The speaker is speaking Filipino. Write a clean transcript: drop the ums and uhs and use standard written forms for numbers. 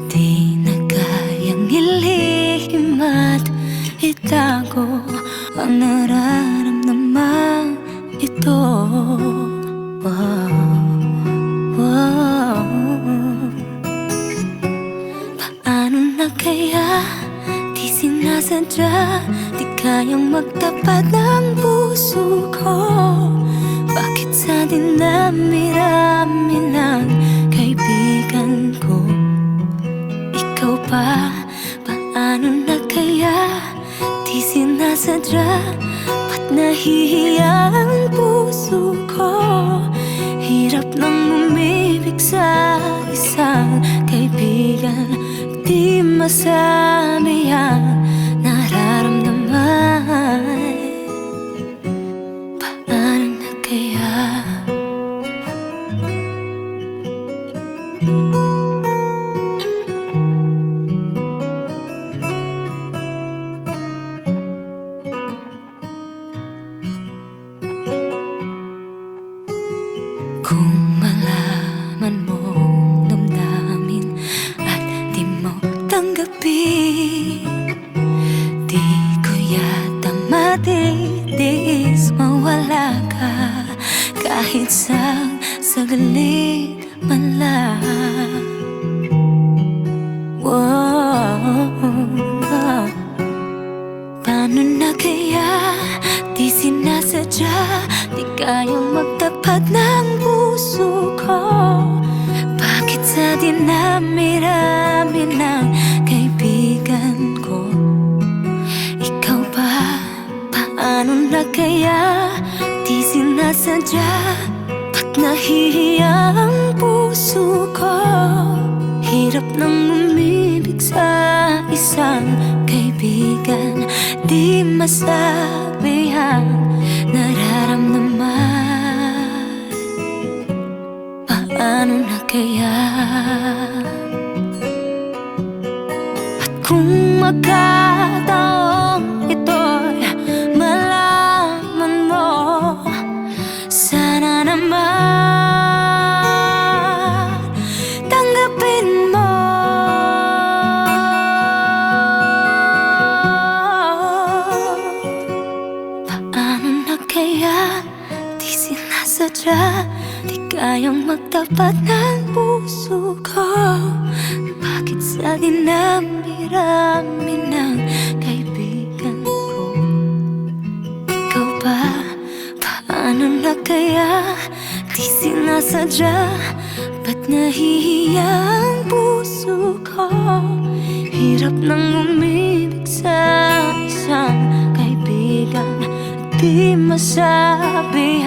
Di na kayang ilihim at itago ang nararamdaman ito. Paano na kaya di sinasadya, di kayang magtapat ng puso ko? Bakit sa dinami-rami ng kaibigan ko, ikaw pa? Paano na kaya di sinasadya, ba't nahihiya ang puso ko? Hirap nang umibig sa isang kaibigan, di masabi ang nararamdaman. Paano na kaya? Kung malaman mong damdamin at di mo tanggapin, di ko yata matitiis mawala ka kahit sa saglit man lang. Paano na kaya di sinasadya, di kayang magtapat ng puso ko? Bakit sa dinami-rami ng kaibigan ko, ikaw pa? Paano na kaya di sinasadya, ba't nahihiya ang puso ko? Hirap nang umibig sa isang kaibigan, di masabi ang nararamdaman. Paano na kaya? At kung magkataong ito'y malaman mo, sana naman tanggapin mo. Paano na kaya di sinasadya, di kayang magtapat ng puso ko? Bakit sa dinami-rami ng kaibigan ko, ikaw pa? Paano na kaya di sinasadya, ba't nahihiya ang puso ko? Hirap nang umibig sa isang kaibigan, di masabi